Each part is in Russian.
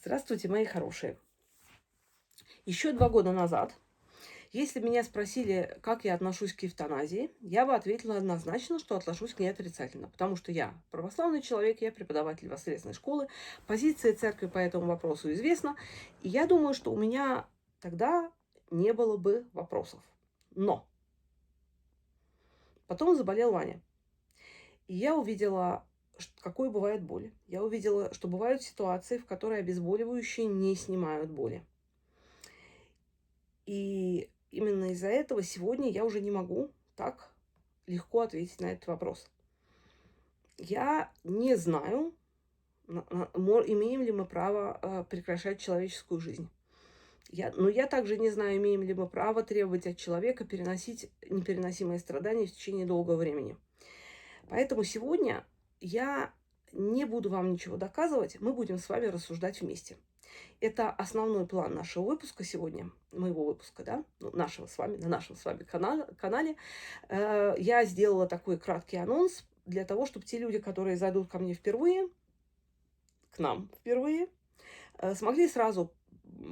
Здравствуйте, мои хорошие. Еще 2 года назад, если меня спросили, как я отношусь к эвтаназии, я бы ответила однозначно, что отношусь к ней отрицательно, потому что я православный человек, я преподаватель воскресной школы, позиция церкви по этому вопросу известна, и я думаю, что у меня тогда не было бы вопросов. Но потом заболел Ваня, и я увидела, какой бывает боль. Я увидела, что бывают ситуации, в которые обезболивающие не снимают боли. И именно из-за этого сегодня я уже не могу так легко ответить на этот вопрос. Я не знаю, имеем ли мы право прекращать человеческую жизнь. Но я также не знаю, имеем ли мы право требовать от человека переносить непереносимые страдания в течение долгого времени. Поэтому сегодня я не буду вам ничего доказывать, мы будем с вами рассуждать вместе. Это основной план нашего выпуска сегодня, моего выпуска, да, ну, нашего с вами, на нашем с вами канале. Я сделала такой краткий анонс для того, чтобы те люди, которые зайдут ко мне впервые, к нам впервые, смогли сразу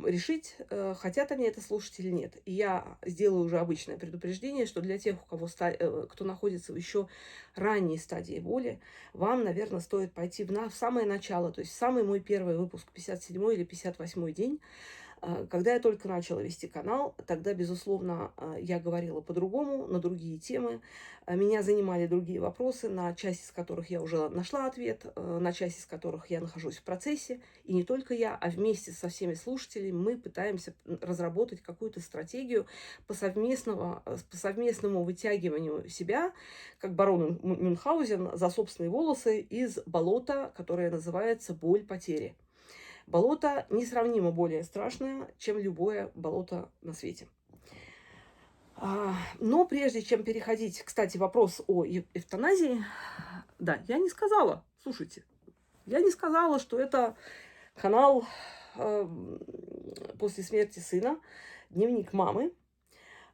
решить, хотят они это слушать или нет. И я сделаю уже обычное предупреждение, что для тех, кто находится в еще ранней стадии боли, вам, наверное, стоит пойти в самое начало, то есть в самый мой первый выпуск, 57-й или 58-й день. Когда я только начала вести канал, тогда, безусловно, я говорила по-другому, на другие темы. Меня занимали другие вопросы, на часть из которых я уже нашла ответ, на часть из которых я нахожусь в процессе. И не только я, а вместе со всеми слушателями мы пытаемся разработать какую-то стратегию по совместному вытягиванию себя, как барон Мюнхгаузен, за собственные волосы из болота, которое называется боль потери. Болото несравнимо более страшное, чем любое болото на свете. Но прежде чем переходить, кстати, вопрос о эвтаназии, да, я не сказала, слушайте, я не сказала, что это канал после смерти сына, дневник мамы.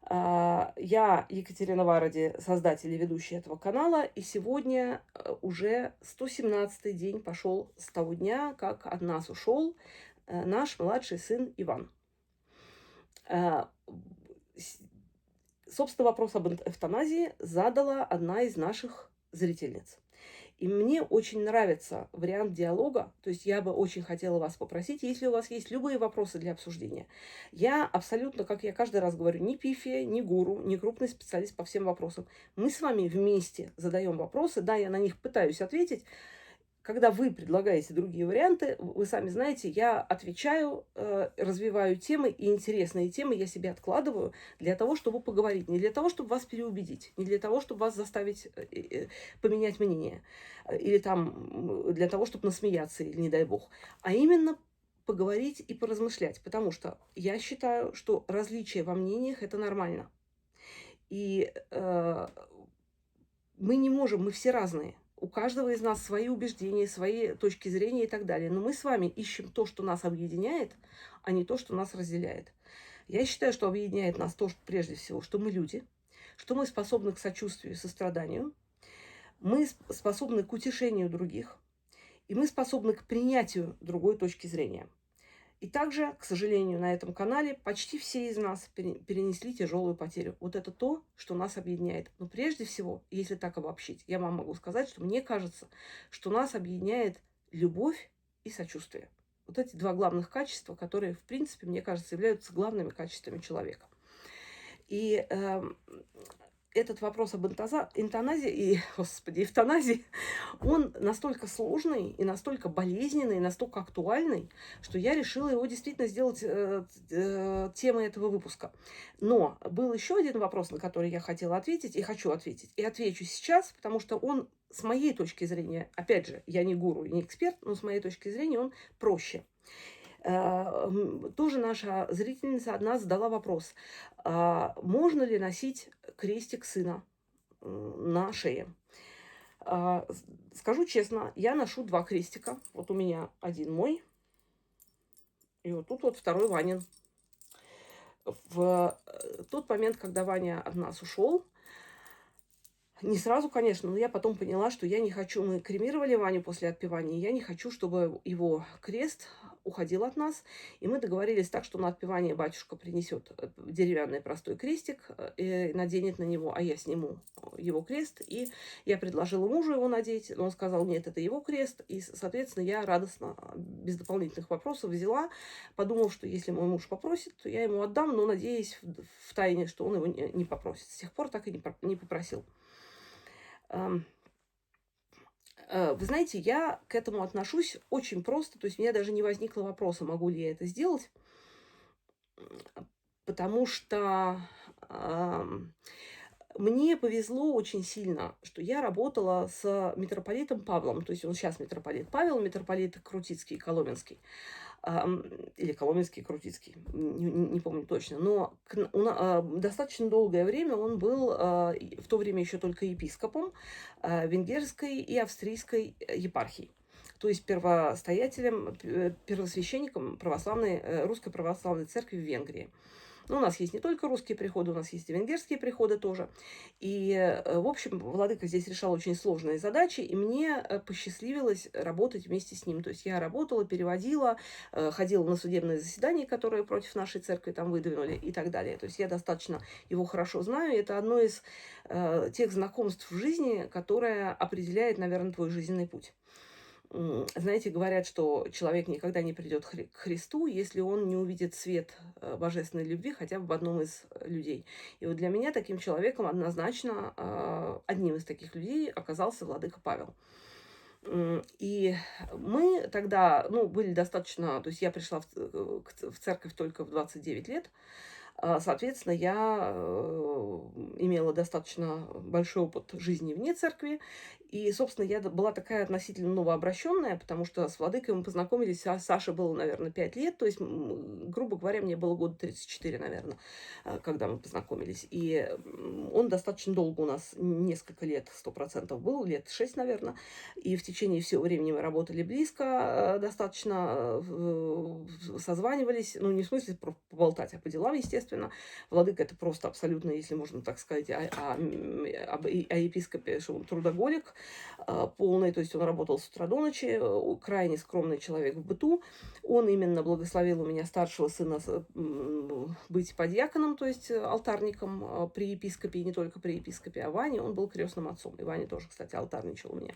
Я Екатерина Варади, создатель и ведущая этого канала, и сегодня уже 117-й день пошел с того дня, как от нас ушел наш младший сын Иван. Собственно, вопрос об эвтаназии задала одна из наших зрительниц. И мне очень нравится вариант диалога, то есть я бы очень хотела вас попросить, если у вас есть любые вопросы для обсуждения. Я абсолютно, как я каждый раз говорю, ни пифия, ни гуру, ни крупный специалист по всем вопросам. Мы с вами вместе задаем вопросы, да, я на них пытаюсь ответить. Когда вы предлагаете другие варианты, вы сами знаете, я отвечаю, развиваю темы, и интересные темы я себе откладываю для того, чтобы поговорить. Не для того, чтобы вас переубедить, не для того, чтобы вас заставить поменять мнение, или там для того, чтобы насмеяться, или не дай бог, а именно поговорить и поразмышлять, потому что я считаю, что различия во мнениях – это нормально. И мы не можем, мы все разные. У каждого из нас свои убеждения, свои точки зрения и так далее. Но мы с вами ищем то, что нас объединяет, а не то, что нас разделяет. Я считаю, что объединяет нас то, что, прежде всего, что мы люди, что мы способны к сочувствию и состраданию, мы способны к утешению других, и мы способны к принятию другой точки зрения. И также, к сожалению, на этом канале почти все из нас перенесли тяжелую потерю. Вот это то, что нас объединяет. Но прежде всего, если так обобщить, я вам могу сказать, что мне кажется, что нас объединяет любовь и сочувствие. Вот эти два главных качества, которые, в принципе, мне кажется, являются главными качествами человека. И этот вопрос об эвтаназии, он настолько сложный и настолько болезненный, и настолько актуальный, что я решила его действительно сделать темой этого выпуска. Но был еще один вопрос, на который я хотела ответить и хочу ответить. И отвечу сейчас, потому что он, с моей точки зрения, опять же, я не гуру и не эксперт, но с моей точки зрения он проще. Тоже наша зрительница одна задала вопрос. Можно ли носить крестик сына на шее? Скажу честно, я ношу 2 крестика. Вот у меня один мой, и вот тут вот второй Ванин. В тот момент, когда Ваня от нас ушел, не сразу, конечно, но я потом поняла, что я не хочу... Мы кремировали Ваню после отпевания, и я не хочу, чтобы его крест уходил от нас, и мы договорились так, что на отпевание батюшка принесет деревянный простой крестик, наденет на него, а я сниму его крест, и я предложила мужу его надеть, но он сказал, нет, это его крест, и, соответственно, я радостно, без дополнительных вопросов взяла, подумав, что если мой муж попросит, то я ему отдам, но надеясь в тайне, что он его не попросит. С тех пор так и не попросил. Вы знаете, я к этому отношусь очень просто, то есть у меня даже не возникло вопроса, могу ли я это сделать, потому что мне повезло очень сильно, что я работала с митрополитом Павлом, то есть он сейчас митрополит Павел, митрополит Крутицкий, Коломенский, или Коломенский, Крутицкий, не помню точно, но достаточно долгое время он был, в то время еще только епископом венгерской и австрийской епархий. То есть первостоятелем, первосвященником Русской Православной Церкви в Венгрии. Ну, у нас есть не только русские приходы, у нас есть и венгерские приходы тоже. И, в общем, владыка здесь решал очень сложные задачи, и мне посчастливилось работать вместе с ним. То есть я работала, переводила, ходила на судебные заседания, которые против нашей церкви там выдвинули и так далее. То есть я достаточно его хорошо знаю. Это одно из тех знакомств в жизни, которое определяет, наверное, твой жизненный путь. Знаете, говорят, что человек никогда не придет к Христу, если он не увидит свет божественной любви хотя бы в одном из людей. И вот для меня таким человеком однозначно, одним из таких людей оказался владыка Павел. И мы тогда, были достаточно, то есть я пришла в церковь только в 29 лет, соответственно, я имела достаточно большой опыт жизни вне церкви. И, собственно, я была такая относительно новообращенная, потому что с владыкой мы познакомились, а Саше было, наверное, 5 лет. То есть, грубо говоря, мне было года 34, наверное, когда мы познакомились. И он достаточно долго у нас, несколько лет, 100% был, лет 6, наверное. И в течение всего времени мы работали близко, достаточно созванивались. Ну, не в смысле поболтать, а по делам, естественно. Владыка это просто абсолютно, если можно так сказать, о епископе, что он трудоголик полный, то есть он работал с утра до ночи, крайне скромный человек в быту. Он именно благословил у меня старшего сына быть подьяконом, то есть алтарником при епископе, и не только при епископе, а Ване он был крестным отцом. И Ваня тоже, кстати, алтарничал у меня.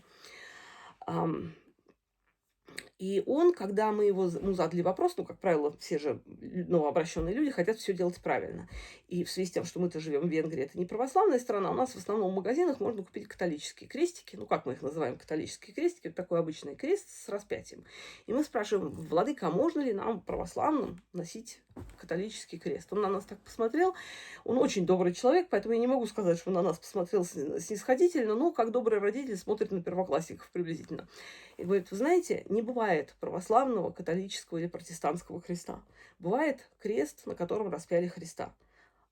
И он, когда мы задали вопрос, как правило, все же новообращенные люди хотят все делать правильно. И в связи с тем, что мы-то живем в Венгрии, это не православная страна, у нас в основном в магазинах можно купить католические крестики, как мы их называем, католические крестики, это такой обычный крест с распятием. И мы спрашиваем, владыка, а можно ли нам, православным, носить католический крест? Он на нас так посмотрел, он очень добрый человек, поэтому я не могу сказать, что он на нас посмотрел снисходительно, но как добрый родитель смотрит на первоклассников приблизительно. И говорит, вы знаете, не бывает православного, католического или протестантского креста. Бывает крест, на котором распяли Христа.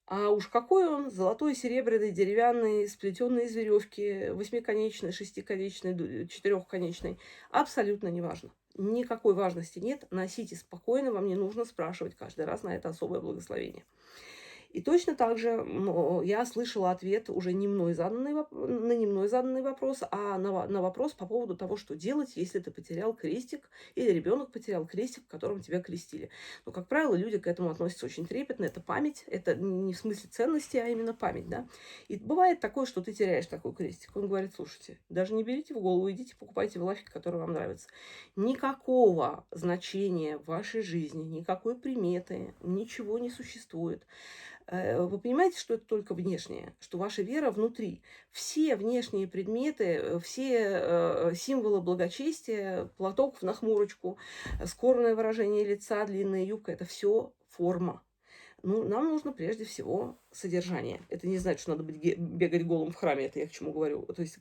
А уж какой он, золотой, серебряный, деревянный, сплетенный из веревки, восьмиконечный, шестиконечный, четырехконечный, абсолютно неважно. Никакой важности нет, носите спокойно, вам не нужно спрашивать каждый раз на это особое благословение. И точно так же я слышала ответ уже не мной заданный вопрос, а на вопрос по поводу того, что делать, если ты потерял крестик или ребенок потерял крестик, в котором тебя крестили. Но, как правило, люди к этому относятся очень трепетно. Это память, это не в смысле ценности, а именно память, да. И бывает такое, что ты теряешь такой крестик. Он говорит, слушайте, даже не берите в голову, идите покупайте в лавке, который вам нравится. Никакого значения в вашей жизни, никакой приметы, ничего не существует. Вы понимаете, что это только внешнее, что ваша вера внутри. Все внешние предметы, все символы благочестия, платок в нахмурочку, скорбное выражение лица, длинная юбка – это все форма. Нам нужно прежде всего содержание. Это не значит, что надо бегать голым в храме, это я к чему говорю. То есть,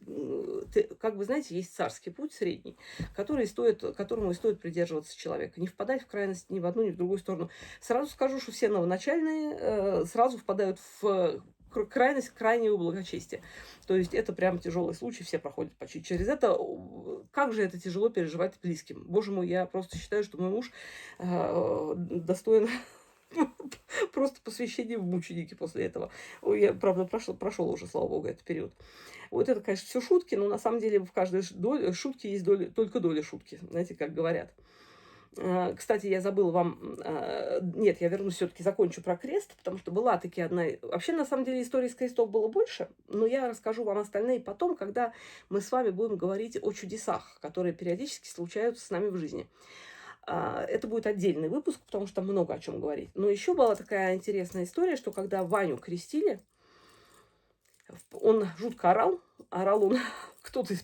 как вы знаете, есть царский путь средний, которому и стоит придерживаться человека. Не впадать в крайность ни в одну, ни в другую сторону. Сразу скажу, что все новоначальные сразу впадают в крайность крайнего благочестия. То есть это прям тяжелый случай, все проходят почти через это. Как же это тяжело переживать близким. Боже мой, я просто считаю, что мой муж достоин просто посвящение в мученики после этого. Я, правда, прошел уже, слава богу, этот период. Вот это, конечно, все шутки, но на самом деле в каждой шутке есть только доля шутки, знаете, как говорят. Кстати, я забыла вам, нет, я вернусь, все таки закончу про крест, потому что была таки одна вообще, на самом деле, историй с крестов было больше, но я расскажу вам остальные потом, когда мы с вами будем говорить о чудесах, которые периодически случаются с нами в жизни. Это будет отдельный выпуск, потому что там много о чем говорить. Но еще была такая интересная история, что когда Ваню крестили, он жутко орал. Орал он, кто-то из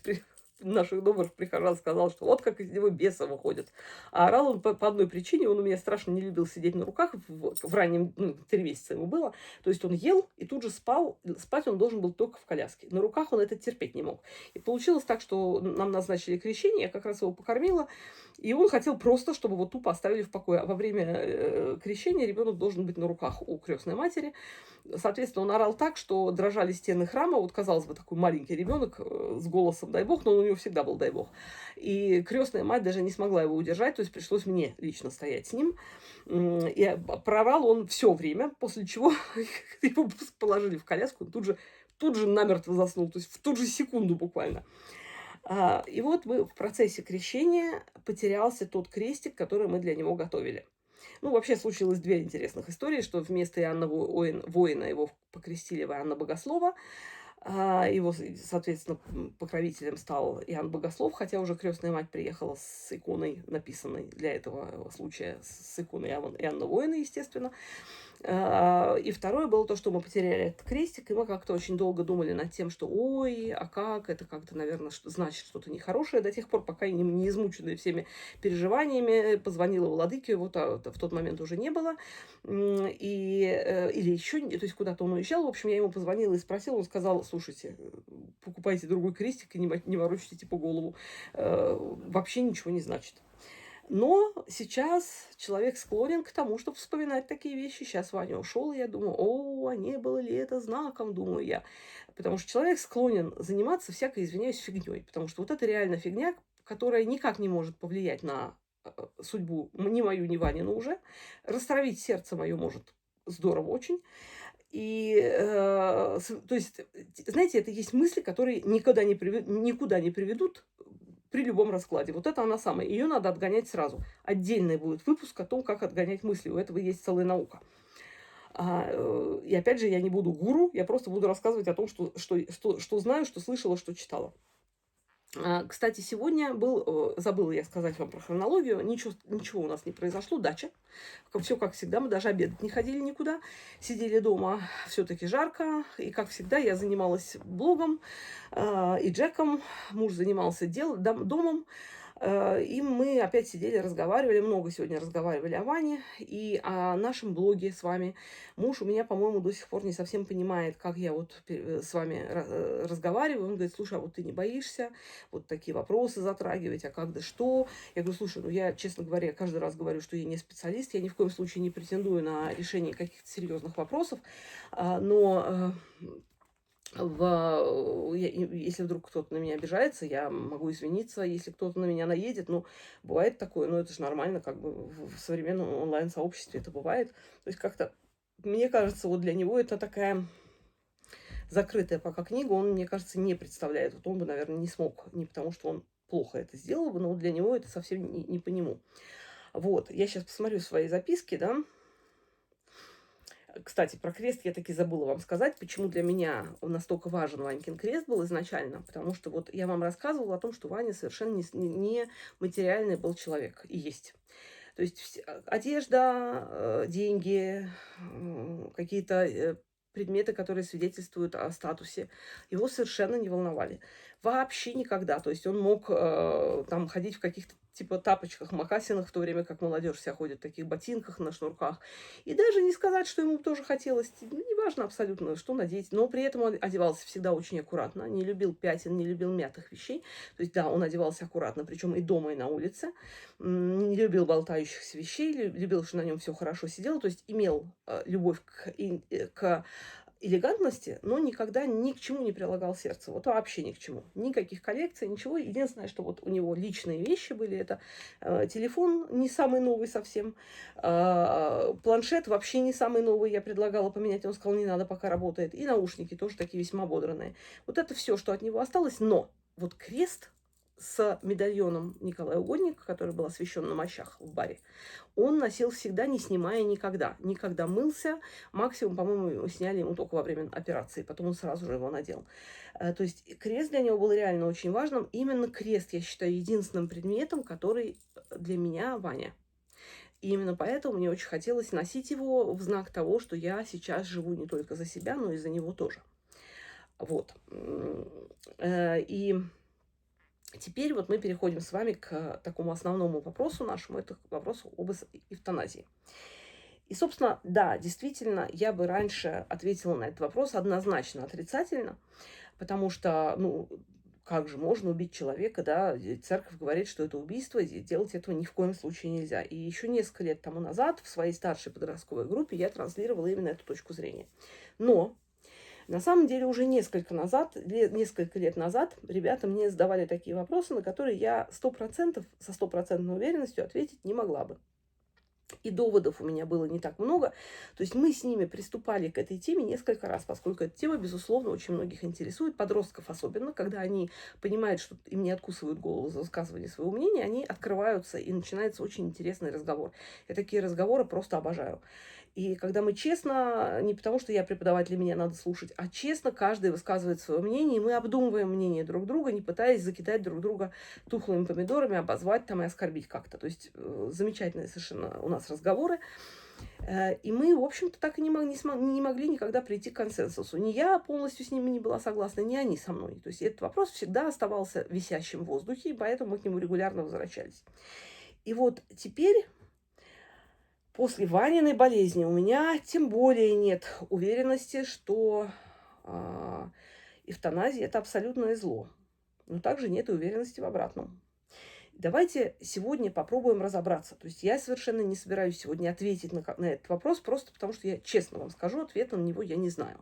наших добрых прихожан сказал, что вот как из него бесы выходят. А орал он по одной причине. Он у меня страшно не любил сидеть на руках. В раннем, 3 месяца ему было. То есть он ел и тут же спал. Спать он должен был только в коляске. На руках он это терпеть не мог. И получилось так, что нам назначили крещение. Я как раз его покормила. И он хотел просто, чтобы вот тупо оставили в покое. А во время крещения ребенок должен быть на руках у крестной матери. Соответственно, он орал так, что дрожали стены храма. Вот, казалось бы, такой маленький ребенок с голосом, дай бог, но он у него всегда был, дай бог. И крестная мать даже не смогла его удержать, то есть пришлось мне лично стоять с ним. И проорал он все время, после чего его положили в коляску, тут же намертво заснул, то есть в ту же секунду буквально. И вот мы в процессе крещения потерялся тот крестик, который мы для него готовили. Ну, вообще случилось две интересных истории, что вместо Иоанна Воина его покрестили в Иоанна Богослова. Его, соответственно, покровителем стал Иоанн Богослов, хотя уже крестная мать приехала с иконой, написанной для этого случая, с иконой Иоанна Воина, естественно. И второе было то, что мы потеряли этот крестик, и мы как-то очень долго думали над тем, что ой, а как, это как-то, наверное, значит что-то нехорошее, до тех пор, пока я не измученная всеми переживаниями позвонила владыке, вот в тот момент уже не было, или еще, то есть куда-то он уезжал, в общем, я ему позвонила и спросила, он сказал, слушайте, покупайте другой крестик и не морочите типа голову, вообще ничего не значит. Но сейчас человек склонен к тому, чтобы вспоминать такие вещи. Сейчас Ваня ушел, и я думаю, о, а не было ли это знаком, думаю я. Потому что человек склонен заниматься всякой, извиняюсь, фигней. Потому что вот это реально фигня, которая никак не может повлиять на судьбу ни мою, ни Ванину уже. Растравить сердце мое может здорово очень. И, то есть, знаете, это есть мысли, которые никуда не приведут при любом раскладе. Вот это она самая. Ее надо отгонять сразу. Отдельный будет выпуск о том, как отгонять мысли. У этого есть целая наука. И опять же, я не буду гуру, я просто буду рассказывать о том, что знаю, что слышала, что читала. Кстати, сегодня забыла я сказать вам про хронологию, ничего у нас не произошло, дача. Все как всегда, мы даже обедать не ходили никуда, сидели дома, все-таки жарко. И как всегда я занималась блогом и Джеком, муж занимался домом. И мы опять сидели, разговаривали, много сегодня разговаривали о Ване и о нашем блоге с вами. Муж у меня, по-моему, до сих пор не совсем понимает, как я вот с вами разговариваю. Он говорит, слушай, а вот ты не боишься вот такие вопросы затрагивать, а как да что? Я говорю, слушай, ну я, честно говоря, каждый раз говорю, что я не специалист, я ни в коем случае не претендую на решение каких-то серьезных вопросов, но если вдруг кто-то на меня обижается, я могу извиниться, если кто-то на меня наедет, ну, бывает такое, но это же нормально, как бы в современном онлайн-сообществе это бывает. То есть как-то, мне кажется, вот для него это такая закрытая пока книга, он, мне кажется, не представляет. Вот он бы, наверное, не смог, не потому что он плохо это сделал бы, но вот для него это совсем не по нему. Вот, я сейчас посмотрю свои записки, да. Кстати, про крест я таки забыла вам сказать, почему для меня он настолько важен, Ванькин крест был изначально, потому что вот я вам рассказывала о том, что Ваня совершенно не материальный был человек и есть. То есть одежда, деньги, какие-то предметы, которые свидетельствуют о статусе, его совершенно не волновали. Вообще никогда. То есть он мог там ходить в каких-то типа тапочках, мокасинах, в то время как молодежь вся ходит в таких ботинках на шнурках. И даже не сказать, что ему тоже хотелось, неважно абсолютно, что надеть, но при этом он одевался всегда очень аккуратно, не любил пятен, не любил мятых вещей. То есть, да, он одевался аккуратно, причем и дома, и на улице. Не любил болтающихся вещей, любил, что на нем все хорошо сидело, то есть имел любовь к элегантности, но никогда ни к чему не прилагал сердце. Вот вообще ни к чему. Никаких коллекций, ничего. Единственное, что вот у него личные вещи были, это телефон не самый новый совсем, планшет вообще не самый новый, я предлагала поменять, он сказал, не надо, пока работает, и наушники тоже такие весьма бодранные. Вот это все, что от него осталось, но вот крест с медальоном Николая Угодника, который был освящен на мощах в баре, он носил всегда, не снимая никогда. Никогда мылся. Максимум, по-моему, сняли ему только во время операции. Потом он сразу же его надел. То есть крест для него был реально очень важным. Именно крест, я считаю, единственным предметом, который для меня Ваня. И именно поэтому мне очень хотелось носить его в знак того, что я сейчас живу не только за себя, но и за него тоже. Вот. И теперь вот мы переходим с вами к такому основному вопросу нашему, это к вопросу об эвтаназии. И, собственно, да, действительно, я бы раньше ответила на этот вопрос однозначно отрицательно, потому что, ну, как же можно убить человека, да, церковь говорит, что это убийство, и делать этого ни в коем случае нельзя. И еще несколько лет тому назад в своей старшей подростковой группе я транслировала именно эту точку зрения. Но на самом деле уже несколько лет назад ребята мне задавали такие вопросы, на которые я со стопроцентной уверенностью ответить не могла бы. И доводов у меня было не так много. То есть мы с ними приступали к этой теме несколько раз, поскольку эта тема, безусловно, очень многих интересует, подростков особенно, когда они понимают, что им не откусывают голову за высказывание своего мнения, они открываются, и начинается очень интересный разговор. Я такие разговоры просто обожаю. И когда мы честно, не потому что я преподаватель, и меня надо слушать, а честно каждый высказывает свое мнение, и мы обдумываем мнение друг друга, не пытаясь закидать друг друга тухлыми помидорами, обозвать там и оскорбить как-то. То есть замечательные совершенно у нас разговоры. И мы, в общем-то, так и не могли никогда прийти к консенсусу. Ни я полностью с ними не была согласна, ни они со мной. То есть этот вопрос всегда оставался висящим в воздухе, и поэтому мы к нему регулярно возвращались. И вот теперь, после Ваниной болезни, у меня тем более нет уверенности, что эвтаназия – это абсолютное зло. Но также нет и уверенности в обратном. Давайте сегодня попробуем разобраться. То есть я совершенно не собираюсь сегодня ответить на этот вопрос, просто потому что я честно вам скажу, ответа на него я не знаю.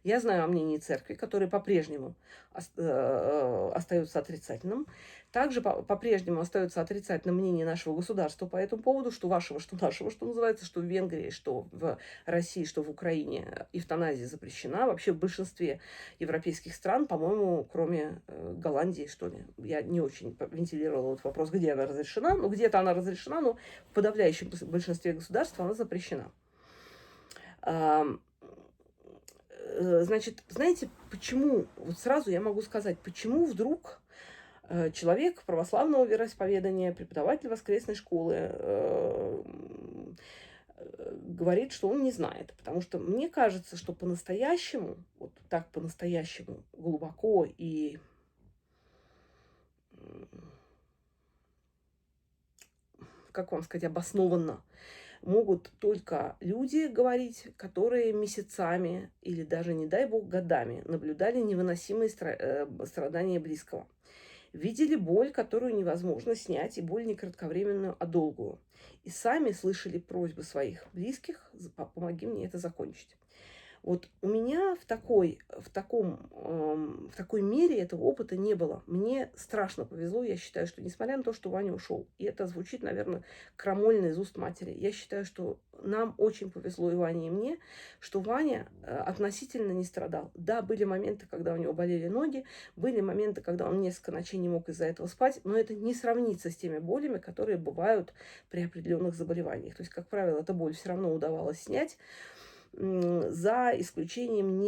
Я знаю о мнении церкви, которое по-прежнему остается отрицательным. Также по-прежнему остается отрицательным мнение нашего государства по этому поводу, что вашего, что нашего, что называется, что в Венгрии, что в России, что в Украине эвтаназия запрещена. Вообще в большинстве европейских стран, по-моему, кроме Голландии, что ли. Я не очень вентилировала этот вопрос, где она разрешена. Ну, где-то она разрешена, но в подавляющем большинстве государств она запрещена. Значит, знаете, почему, вот сразу я могу сказать, почему вдруг человек православного вероисповедания, преподаватель воскресной школы, говорит, что он не знает. Потому что мне кажется, что по-настоящему, вот так по-настоящему глубоко и как вам сказать, обоснованно могут только люди говорить, которые месяцами или даже, не дай бог, годами наблюдали невыносимые страдания близкого. Видели боль, которую невозможно снять, и боль не кратковременную, а долгую. И сами слышали просьбы своих близких: помоги мне это закончить. Вот у меня в такой мере этого опыта не было. Мне страшно повезло. Я считаю, что несмотря на то, что Ваня ушел, и это звучит, наверное, крамольно из уст матери, я считаю, что нам очень повезло, и Ване, и мне, что Ваня относительно не страдал. Да, были моменты, когда у него болели ноги, были моменты, когда он несколько ночей не мог из-за этого спать, но это не сравнится с теми болями, которые бывают при определенных заболеваниях. То есть, как правило, эта боль все равно удавалось снять, за исключением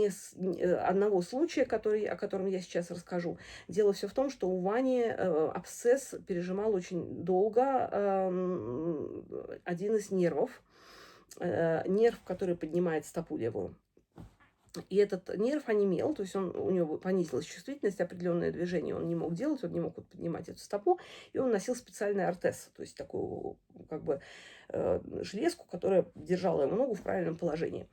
одного случая, о котором я сейчас расскажу. Дело все в том, что у Вани абсцесс пережимал очень долго один из нервов, нерв, который поднимает стопу левую. И этот нерв онемел, то есть у него понизилась чувствительность, определенное движение он не мог делать, он не мог поднимать эту стопу, и он носил специальный ортез, то есть такую как бы железку, которая держала ему ногу в правильном положении.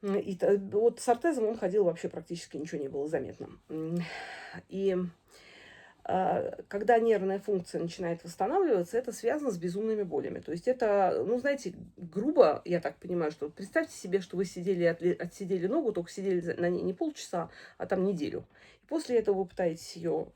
И вот с ортезом он ходил, вообще практически ничего не было заметно. И когда нервная функция начинает восстанавливаться, это связано с безумными болями. То есть это, ну, знаете, грубо, я так понимаю, что представьте себе, что вы отсидели ногу, только сидели на ней не полчаса, а там неделю. И после этого вы пытаетесь ее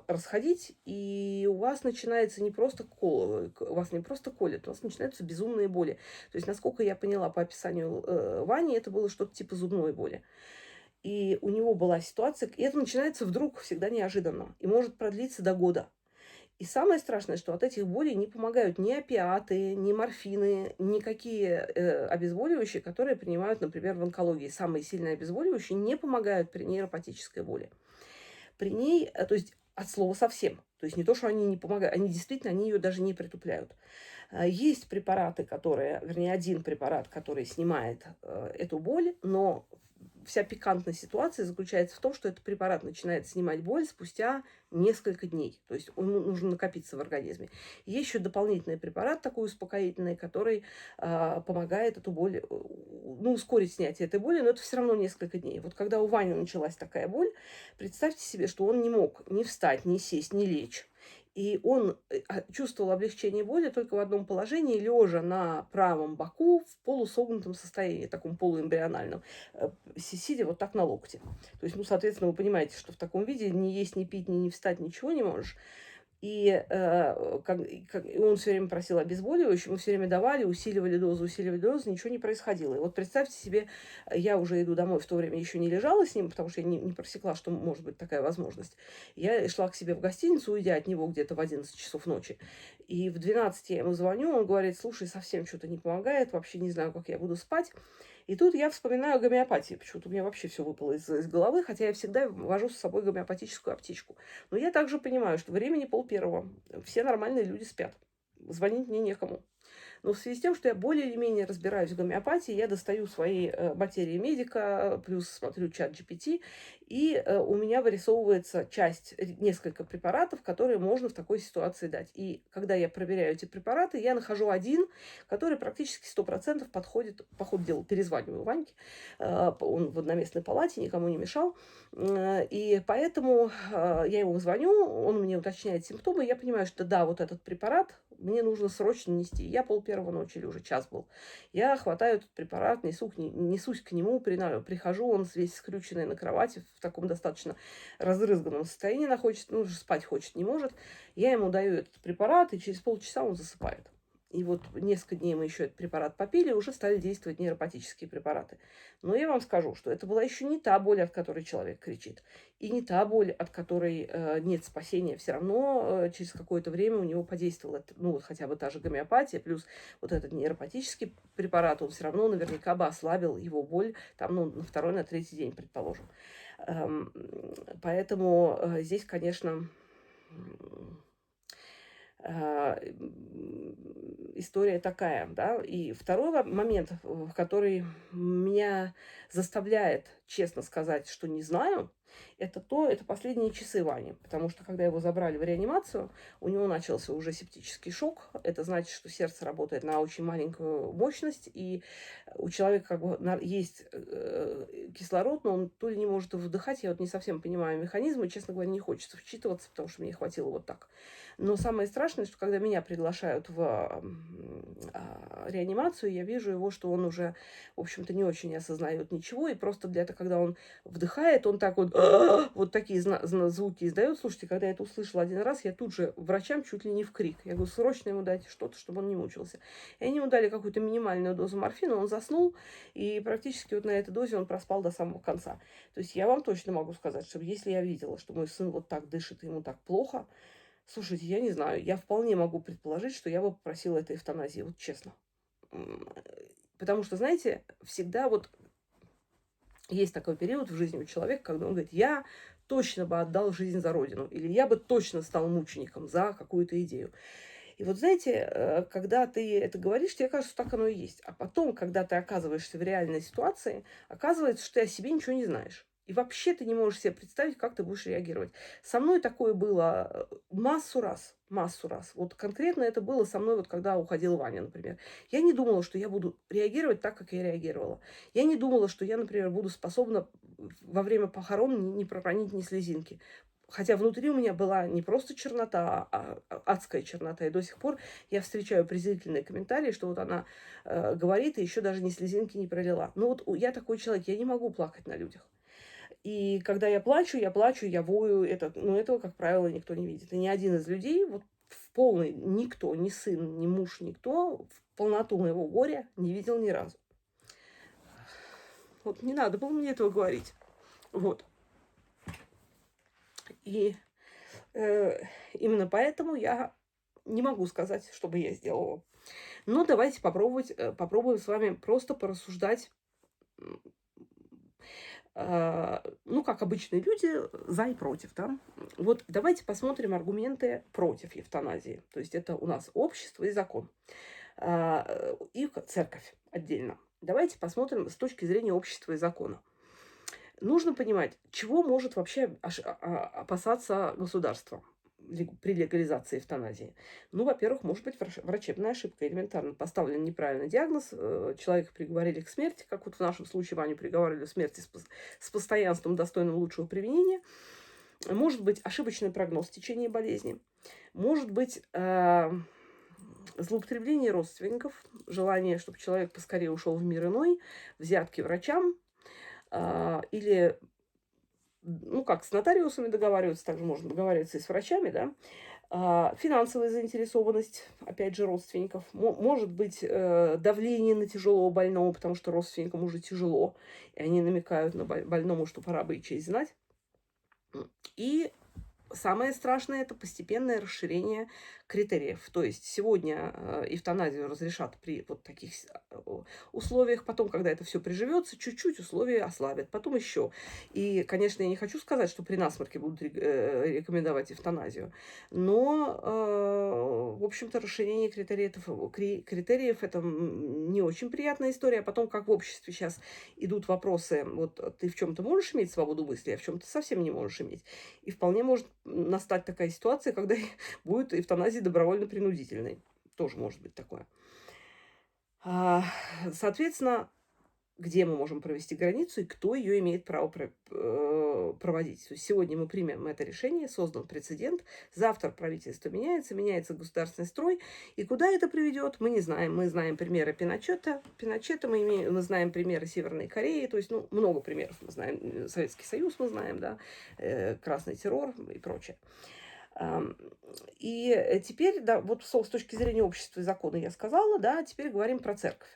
расходить, и у вас начинается не просто вас не просто колет, у вас начинаются безумные боли. То есть, насколько я поняла по описанию Вани, это было что-то типа зубной боли. И у него была ситуация, и это начинается вдруг, всегда неожиданно, и может продлиться до года. И самое страшное, что от этих болей не помогают ни опиаты, ни морфины, никакие обезболивающие, которые принимают, например, в онкологии. Самые сильные обезболивающие не помогают при нейропатической боли. При ней, то есть от слова совсем. То есть не то, что они не помогают, они действительно, они ее даже не притупляют. Есть препараты, которые, вернее, один препарат, который снимает эту боль, но вся пикантность ситуации заключается в том, что этот препарат начинает снимать боль спустя несколько дней. То есть он нужно накопиться в организме. Есть еще дополнительный препарат такой успокоительный, который помогает эту боль, ну, ускорить снятие этой боли, но это все равно несколько дней. Вот когда у Вани началась такая боль, представьте себе, что он не мог ни встать, ни сесть, ни лечь. И он чувствовал облегчение боли только в одном положении, лежа на правом боку в полусогнутом состоянии, таком полуэмбриональном, сидя вот так на локте. То есть, ну, соответственно, вы понимаете, что в таком виде ни есть, ни пить, ни встать, ничего не можешь. И и он все время просил обезболивающее, мы все время давали, усиливали дозу, ничего не происходило. И вот представьте себе, я уже иду домой, в то время еще не лежала с ним, потому что я не просекла, что может быть такая возможность. Я шла к себе в гостиницу, уйдя от него где-то в 11 часов ночи. И в 12 я ему звоню, он говорит: слушай, совсем что-то не помогает, вообще не знаю, как я буду спать. И тут я вспоминаю гомеопатию. Почему-то у меня вообще все выпало из головы, хотя я всегда вожу с собой гомеопатическую аптечку. Но я также понимаю, что времени 1:30. Все нормальные люди спят. Звонить мне некому. Но в связи с тем, что я более или менее разбираюсь в гомеопатии, я достаю свои материи медика, плюс смотрю чат GPT, и у меня вырисовывается несколько препаратов, которые можно в такой ситуации дать. И когда я проверяю эти препараты, я нахожу один, который практически 100% подходит, по ходу дела, перезваниваю Ваньке, он в одноместной палате, никому не мешал, и поэтому я ему звоню, он мне уточняет симптомы, я понимаю, что да, вот этот препарат мне нужно срочно нести. Я 1:30 ночи или уже час был. Я хватаю этот препарат, несусь к нему, прихожу, он весь скрюченный на кровати, в таком достаточно разрызганном состоянии находится, ну, уже спать хочет, не может. Я ему даю этот препарат, и через полчаса он засыпает. И вот несколько дней мы еще этот препарат попили, уже стали действовать нейропатические препараты. Но я вам скажу, что это была еще не та боль, от которой человек кричит. И не та боль, от которой нет спасения. Все равно через какое-то время у него подействовала, ну, вот хотя бы та же гомеопатия, плюс вот этот нейропатический препарат, он все равно наверняка бы ослабил его боль, там, ну, на второй, на третий день, предположим. Поэтому здесь, конечно, история такая, да. И второй момент, который меня заставляет честно сказать, что не знаю, это последние часы Вани. Потому что, когда его забрали в реанимацию, у него начался уже септический шок. Это значит, что сердце работает на очень маленькую мощность, и у человека как бы есть кислород, но он то ли не может вдыхать, я вот не совсем понимаю механизмы, и, честно говоря, не хочется вчитываться, потому что мне хватило вот так. Но самое страшное, что когда меня приглашают в реанимацию, я вижу его, что он уже, в общем-то, не очень осознает ничего, и просто где-то, когда он вдыхает, он так вот, вот такие звуки издает. Слушайте, когда я это услышала один раз, я тут же врачам чуть ли не в крик. Я говорю, срочно ему дайте что-то, чтобы он не мучился. И они ему дали какую-то минимальную дозу морфина, он заснул, и практически вот на этой дозе он проспал до самого конца. То есть я вам точно могу сказать, что если я видела, что мой сын вот так дышит, ему так плохо, слушайте, я не знаю, я вполне могу предположить, что я бы попросила этой эвтаназии, вот честно. Потому что, знаете, всегда вот есть такой период в жизни у человека, когда он говорит, я точно бы отдал жизнь за Родину, или я бы точно стал мучеником за какую-то идею. И вот знаете, когда ты это говоришь, тебе кажется, что так оно и есть. А потом, когда ты оказываешься в реальной ситуации, оказывается, что ты о себе ничего не знаешь. И вообще ты не можешь себе представить, как ты будешь реагировать. Со мной такое было массу раз, массу раз. Вот конкретно это было со мной, вот когда уходил Ваня, например. Я не думала, что я буду реагировать так, как я реагировала. Я не думала, что я, например, буду способна во время похорон не проронить ни слезинки. Хотя внутри у меня была не просто чернота, а адская чернота. И до сих пор я встречаю презрительные комментарии, что вот она говорит, и еще даже ни слезинки не пролила. Но вот я такой человек, я не могу плакать на людях. И когда я плачу, я вою. Но этого, как правило, никто не видит. И ни один из людей, вот в полной, никто, ни сын, ни муж, никто в полноту моего горя не видел ни разу. Вот не надо было мне этого говорить. Вот. И именно поэтому я не могу сказать, что бы я сделала. Но давайте попробуем с вами просто порассуждать, м, ну, как обычные люди, за и против, да. Вот давайте посмотрим аргументы против эвтаназии. То есть это у нас общество и закон, и церковь отдельно. Давайте посмотрим с точки зрения общества и закона. Нужно понимать, чего может вообще опасаться государство при легализации эвтаназии. Ну, во-первых, может быть врачебная ошибка, элементарно поставлен неправильный диагноз, человека приговорили к смерти, как вот в нашем случае Ваню приговорили к смерти с постоянством, достойным лучшего применения. Может быть ошибочный прогноз в течение болезни. Может быть злоупотребление родственников, желание, чтобы человек поскорее ушел в мир иной, взятки врачам, или, ну, как с нотариусами договариваются, также можно договариваться и с врачами, да. Финансовая заинтересованность, опять же, родственников. Может быть, давление на тяжелого больного, потому что родственникам уже тяжело, и они намекают на больному, что пора бы и честь знать. И самое страшное – это постепенное расширение критериев. То есть сегодня эвтаназию разрешат при вот таких условиях, потом, когда это все приживется, чуть-чуть условия ослабят, потом еще. И, конечно, я не хочу сказать, что при насморке будут рекомендовать эвтаназию, но, в общем-то, расширение критериев – это не очень приятная история. А потом, как в обществе сейчас идут вопросы, вот ты в чем-то можешь иметь свободу мысли, а в чем-то совсем не можешь иметь. И вполне может настать такая ситуация, когда будет эвтаназия добровольно-принудительной. Тоже может быть такое. Соответственно, где мы можем провести границу и кто ее имеет право проводить. То есть сегодня мы примем это решение, создан прецедент, завтра правительство меняется, меняется государственный строй, и куда это приведет, мы не знаем. Мы знаем примеры Пиночета, мы знаем примеры Северной Кореи, то есть, ну, много примеров мы знаем, Советский Союз мы знаем, да, красный террор и прочее. И теперь, да, вот с точки зрения общества и закона я сказала, да, теперь говорим про церковь.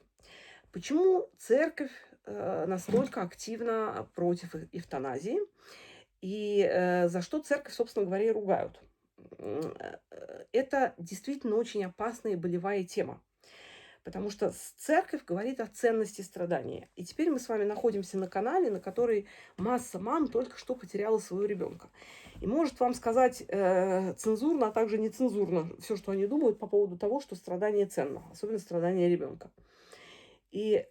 Почему церковь настолько активно против эвтаназии и за что церковь, собственно говоря, и ругают? Это действительно очень опасная и болевая тема, потому что церковь говорит о ценности страдания. И теперь мы с вами находимся на канале, на который масса мам только что потеряла своего ребенка. И может вам сказать цензурно, а также нецензурно все, что они думают по поводу того, что страдание ценно, особенно страдание ребенка. И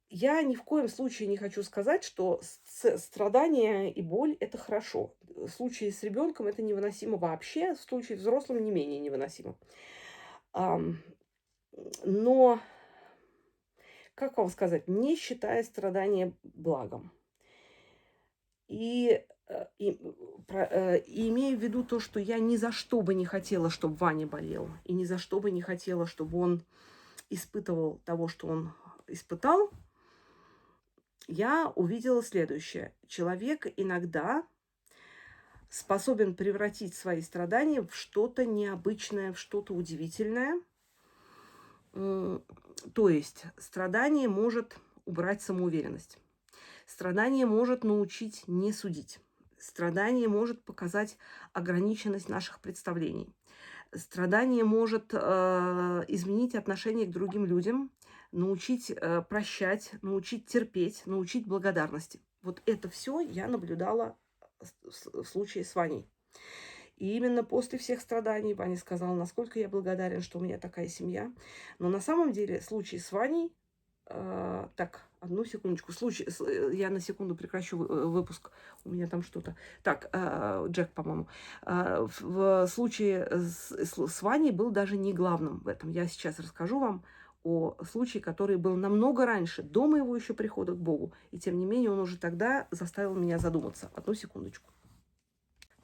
я ни в коем случае не хочу сказать, что страдание и боль – это хорошо. В случае с ребенком это невыносимо вообще, в случае с взрослым не менее невыносимо. Но, как вам сказать, не считая страдания благом. И имея в виду то, что я ни за что бы не хотела, чтобы Ваня болел, и ни за что бы не хотела, чтобы он испытывал того, что он испытал, я увидела следующее. Человек иногда способен превратить свои страдания в что-то необычное, в что-то удивительное. То есть страдание может убрать самоуверенность. Страдание может научить не судить. Страдание может показать ограниченность наших представлений. Страдание может изменить отношение к другим людям, научить прощать, научить терпеть, научить благодарности. Вот это все я наблюдала в случае с Ваней. И именно после всех страданий Ваня сказал, насколько я благодарен, что у меня такая семья. Но на самом деле случай с Ваней... так, одну секундочку. Я на секунду прекращу выпуск. У меня там что-то. Так, Джек, по-моему. В случае с Ваней был даже не главным в этом. Я сейчас расскажу вам о случае, который был намного раньше, до моего еще прихода к Богу. И тем не менее, он уже тогда заставил меня задуматься. Одну секундочку.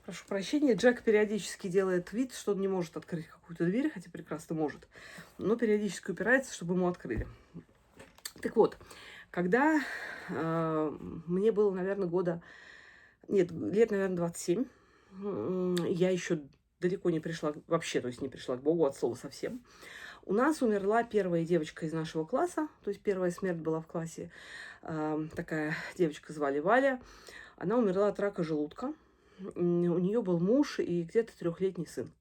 Прошу прощения, Джек периодически делает вид, что он не может открыть какую-то дверь, хотя прекрасно может, но периодически упирается, чтобы ему открыли. Так вот, когда мне было, наверное, лет, наверное, 27, я еще далеко не пришла, вообще, то есть не пришла к Богу от слова совсем. У нас умерла первая девочка из нашего класса, то есть первая смерть была в классе. Такая девочка звали Валя. Она умерла от рака желудка. У нее был муж и где-то 3-летний сын.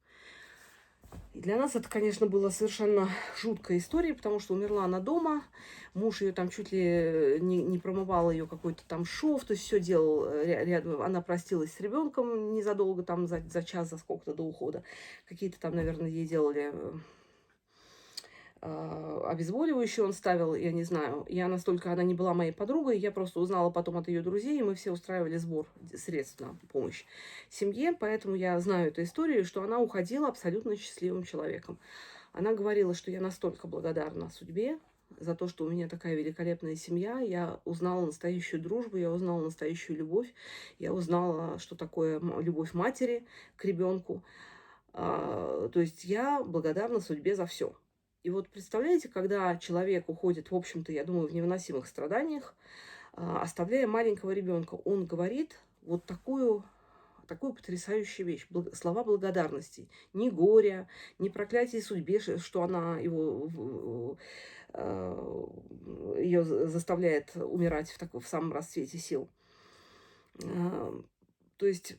И для нас это, конечно, было совершенно жуткая история, потому что умерла она дома, муж ее там чуть ли не промывал ее какой-то там шов, то есть все делал рядом. Она простилась с ребенком незадолго, там за час, за сколько-то до ухода. Какие-то там, наверное, ей делали обезболивающее он ставил, я не знаю. Она не была моей подругой, я просто узнала потом от ее друзей, и мы все устраивали сбор средств на помощь семье, поэтому я знаю эту историю, что она уходила абсолютно счастливым человеком. Она говорила, что я настолько благодарна судьбе за то, что у меня такая великолепная семья, я узнала настоящую дружбу, я узнала настоящую любовь, я узнала, что такое любовь матери к ребенку. То есть я благодарна судьбе за все. И вот представляете, когда человек уходит, в общем-то, я думаю, в невыносимых страданиях, оставляя маленького ребенка, он говорит вот такую потрясающую вещь, слова благодарности. Ни горя, ни проклятия судьбе, что она ее заставляет умирать в самом расцвете сил. А, То есть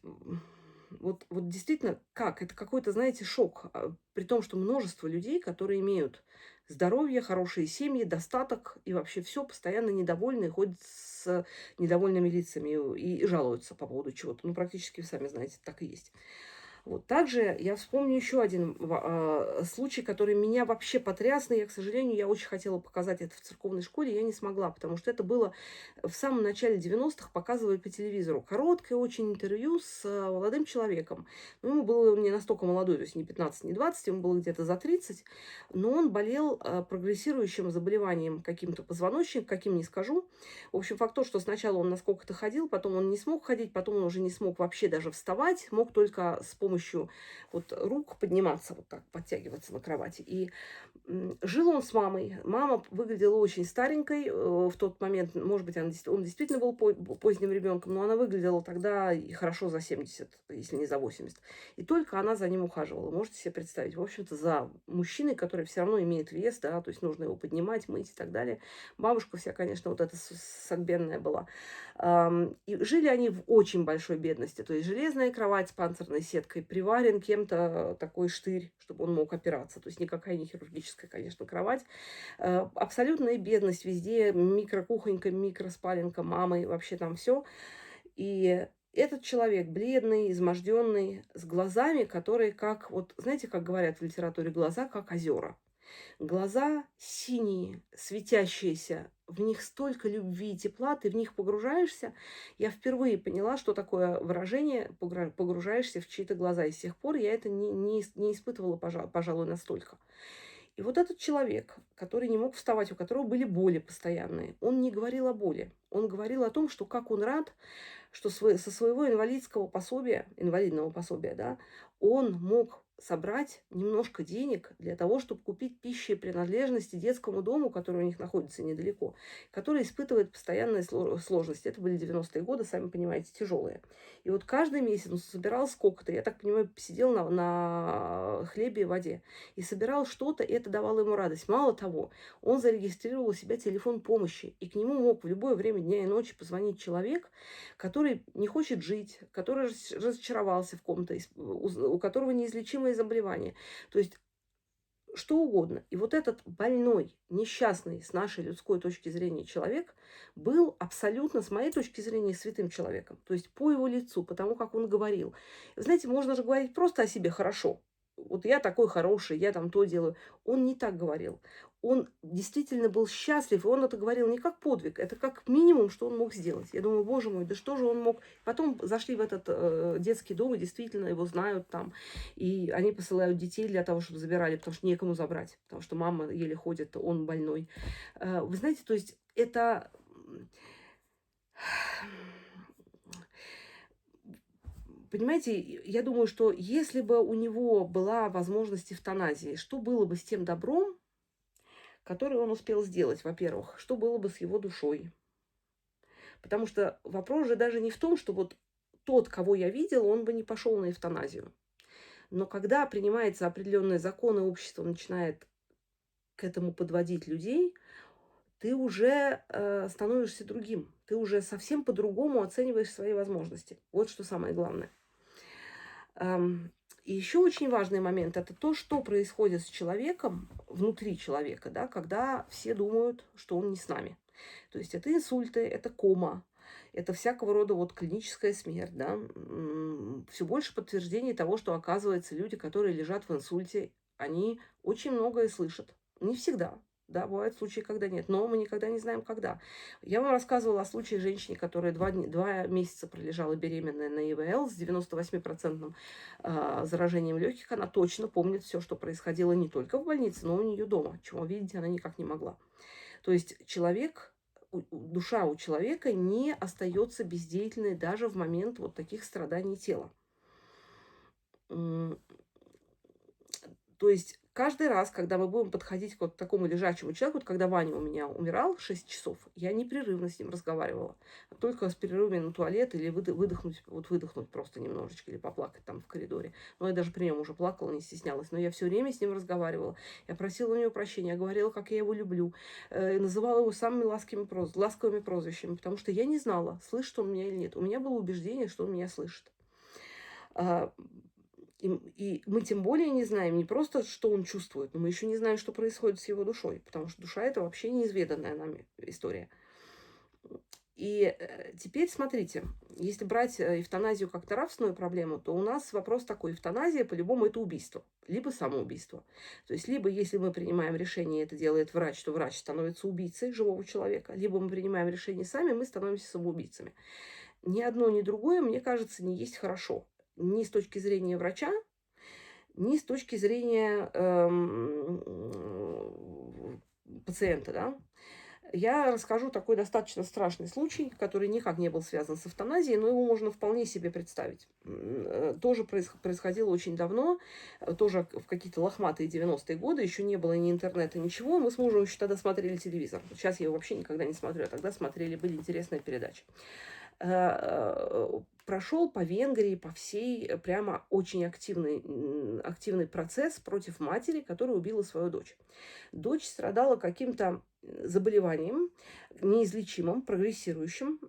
вот действительно, как? Это какой-то, знаете, шок. При том, что множество людей, которые имеют здоровье, хорошие семьи, достаток и вообще все, постоянно недовольны, ходят с недовольными лицами и жалуются по поводу чего-то. Ну, практически, вы сами знаете, так и есть. Вот. Также я вспомню еще один случай, который меня вообще потряс, но я, к сожалению, я очень хотела показать это в церковной школе, я не смогла, потому что это было в самом начале 90-х, показывали по телевизору. Короткое очень интервью с молодым человеком. Ну, ему было не настолько молодой, то есть не 15, не 20, ему было где-то за 30, но он болел прогрессирующим заболеванием каким-то позвоночник, каким не скажу. В общем, факт то, что сначала он насколько-то ходил, потом он не смог ходить, потом он уже не смог вообще даже вставать, мог только с помощью вот рук подниматься, вот так, подтягиваться на кровати. И жил он с мамой. Мама выглядела очень старенькой в тот момент. Может быть, он действительно был поздним ребенком, но она выглядела тогда и хорошо за 70, если не за 80. И только она за ним ухаживала. Можете себе представить? В общем-то, за мужчиной, который все равно имеет вес, да, то есть нужно его поднимать, мыть и так далее. Бабушка вся, конечно, вот эта согбенная была. И жили они в очень большой бедности. То есть железная кровать с панцирной сеткой, приварен кем-то такой штырь, чтобы он мог опираться. То есть никакая не хирургическая, конечно, кровать. Абсолютная бедность везде. Микрокухонька, микроспаленка, мамы, вообще там все. И этот человек бледный, изможденный, с глазами, которые как, вот знаете, как говорят в литературе, глаза как озера. Глаза синие, светящиеся, в них столько любви и тепла, ты в них погружаешься. Я впервые поняла, что такое выражение «погружаешься в чьи-то глаза». И с тех пор я это не испытывала, пожалуй, настолько. И вот этот человек, который не мог вставать, у которого были боли постоянные, он не говорил о боли. Он говорил о том, что как он рад, что со своего инвалидного пособия, да, он мог собрать немножко денег для того, чтобы купить пищи и принадлежности детскому дому, который у них находится недалеко, который испытывает постоянные сложности. Это были 90-е годы, сами понимаете, тяжелые. И вот каждый месяц он собирал сколько-то, я так понимаю, сидел на хлебе и воде и собирал что-то, и это давало ему радость. Мало того, он зарегистрировал у себя телефон помощи, и к нему мог в любое время дня и ночи позвонить человек, который не хочет жить, который разочаровался в ком-то, у которого неизлечимое заболевание. То есть что угодно. И вот этот больной, несчастный с нашей людской точки зрения человек был абсолютно, с моей точки зрения, святым человеком. То есть по его лицу, по тому, как он говорил. Вы знаете, можно же говорить просто о себе хорошо. Вот я такой хороший, я там то делаю. Он не так говорил. Он действительно был счастлив, и он это говорил не как подвиг, это как минимум, что он мог сделать. Я думаю, боже мой, да что же он мог... Потом зашли в этот детский дом, и действительно его знают там, и они посылают детей для того, чтобы забирали, потому что некому забрать, потому что мама еле ходит, он больной. Вы знаете, то есть это... Понимаете, я думаю, что если бы у него была возможность эвтаназии, что было бы с тем добром, который он успел сделать, во-первых, что было бы с его душой? Потому что вопрос же даже не в том, что вот тот, кого я видела, он бы не пошел на эвтаназию. Но когда принимается определенные законы, общество начинает к этому подводить людей, ты уже становишься другим. Ты уже совсем по-другому оцениваешь свои возможности. Вот что самое главное. Ам, И еще очень важный момент — это то, что происходит с человеком, внутри человека, да, когда все думают, что он не с нами. То есть это инсульты, это кома, это всякого рода вот клиническая смерть, да. Все больше подтверждений того, что, оказывается, люди, которые лежат в инсульте, они очень многое слышат. Не всегда. Да, бывают случаи, когда нет, но мы никогда не знаем, когда. Я вам рассказывала о случае женщины, которая 2 месяца пролежала беременная на ИВЛ с 98% заражением легких. Она точно помнит все, что происходило не только в больнице, но и у нее дома, чего видеть она никак не могла. То есть человек, душа у человека не остается бездеятельной даже в момент вот таких страданий тела. М, То есть каждый раз, когда мы будем подходить к вот такому лежачему человеку, вот когда Ваня у меня умирал 6 часов, я непрерывно с ним разговаривала. Только с перерывами на туалет или выдохнуть, вот выдохнуть просто немножечко или поплакать там в коридоре. Но я даже при нем уже плакала, не стеснялась. Но я все время с ним разговаривала. Я просила у него прощения, говорила, как я его люблю. Называла его самыми ласковыми прозвищами, потому что я не знала, слышит он меня или нет. У меня было убеждение, что он меня слышит. А, и мы тем более не знаем не просто, что он чувствует, но мы еще не знаем, что происходит с его душой, потому что душа — это вообще неизведанная нами история. И теперь смотрите, если брать эвтаназию как нравственную проблему, то у нас вопрос такой: эвтаназия по-любому это убийство, либо самоубийство. То есть либо если мы принимаем решение, и это делает врач, то врач становится убийцей живого человека, либо мы принимаем решение сами, мы становимся самоубийцами. Ни одно, ни другое, мне кажется, не есть хорошо. Ни с точки зрения врача, ни с точки зрения пациента, да. Я расскажу такой достаточно страшный случай, который никак не был связан с эвтаназией, но его можно вполне себе представить. Тоже происходило очень давно, тоже в какие-то лохматые 90-е годы, еще не было ни интернета, ничего. Мы с мужем еще тогда смотрели телевизор. Сейчас я его вообще никогда не смотрю, а тогда смотрели, были интересные передачи. Прошел по Венгрии, по всей, прямо очень активный процесс против матери, которая убила свою дочь. Дочь страдала каким-то заболеванием неизлечимым, прогрессирующим,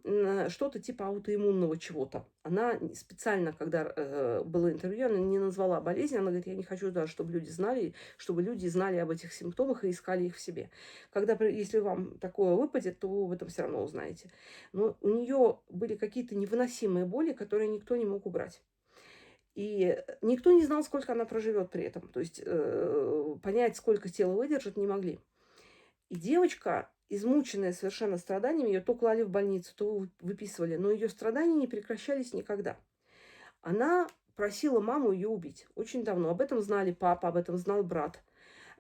что-то типа аутоиммунного чего-то. Она специально, когда было интервью, она не назвала болезнь, она говорит: я не хочу даже, чтобы люди знали об этих симптомах и искали их в себе. Если вам такое выпадет, то вы об этом все равно узнаете. Но у нее были какие-то невыносимые боли, которые никто не мог убрать. И никто не знал, сколько она проживет при этом. То есть понять, сколько тело выдержит, не могли. И девочка, измученная совершенно страданиями, ее то клали в больницу, то выписывали, но ее страдания не прекращались никогда. Она просила маму ее убить очень давно. Об этом знали папа, об этом знал брат.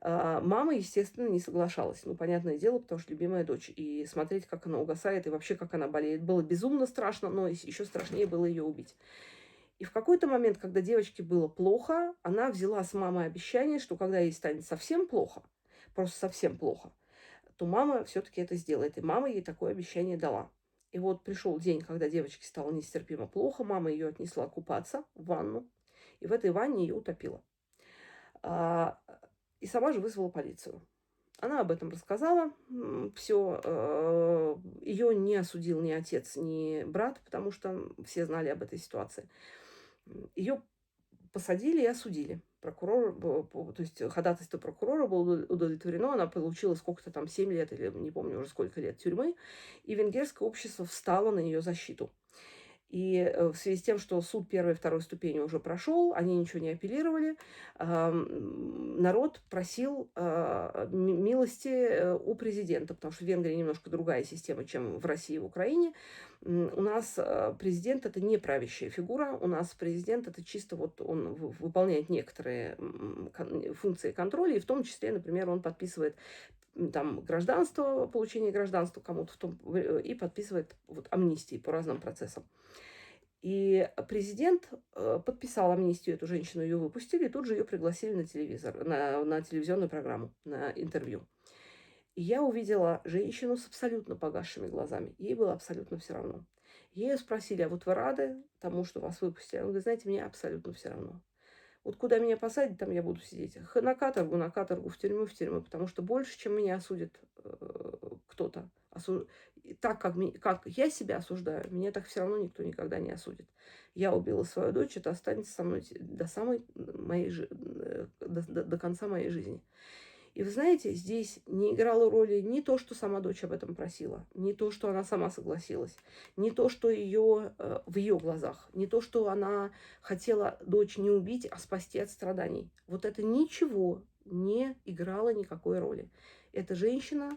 Мама, естественно, не соглашалась. Ну, понятное дело, потому что любимая дочь. И смотреть, как она угасает, и вообще, как она болеет, было безумно страшно, но еще страшнее было ее убить. И в какой-то момент, когда девочке было плохо, она взяла с мамой обещание, что когда ей станет совсем плохо, просто совсем плохо, то мама все-таки это сделает. И мама ей такое обещание дала. И вот пришел день, когда девочке стало нестерпимо плохо, мама ее отнесла купаться в ванну, и в этой ванне ее утопила. А, И сама же вызвала полицию. Она об этом рассказала, все. Ее не осудил ни отец, ни брат, потому что все знали об этой ситуации. Ее посадили и осудили. То есть ходатайство прокурора было удовлетворено, она получила сколько-то там, 7 лет или не помню уже сколько лет тюрьмы, и венгерское общество встало на ее защиту. И в связи с тем, что суд первой и второй ступени уже прошел, они ничего не апеллировали, народ просил милости у президента, потому что в Венгрии немножко другая система, чем в России и в Украине. У нас президент — это не правящая фигура, у нас президент — это чисто вот он выполняет некоторые функции контроля, и в том числе, например, он подписывает там гражданство, получение гражданства кому-то и подписывает вот амнистии по разным процессам. И президент подписал амнистию, эту женщину ее выпустили, и тут же ее пригласили на телевизор, на телевизионную программу, на интервью. И я увидела женщину с абсолютно погасшими глазами. Ей было абсолютно все равно. Ее спросили: а вот вы рады тому, что вас выпустили? Она говорит: знаете, мне абсолютно все равно. Вот куда меня посадят, там я буду сидеть. На каторгу, в тюрьму, потому что больше, чем меня осудят кто-то, так как я себя осуждаю, меня так все равно никто никогда не осудит. Я убила свою дочь, это останется со мной до самой моей до конца моей жизни. И вы знаете, здесь не играло роли ни то, что сама дочь об этом просила, не то, что она сама согласилась, не то, что в ее глазах, не то, что она хотела дочь не убить, а спасти от страданий. Вот это ничего не играло никакой роли. Эта женщина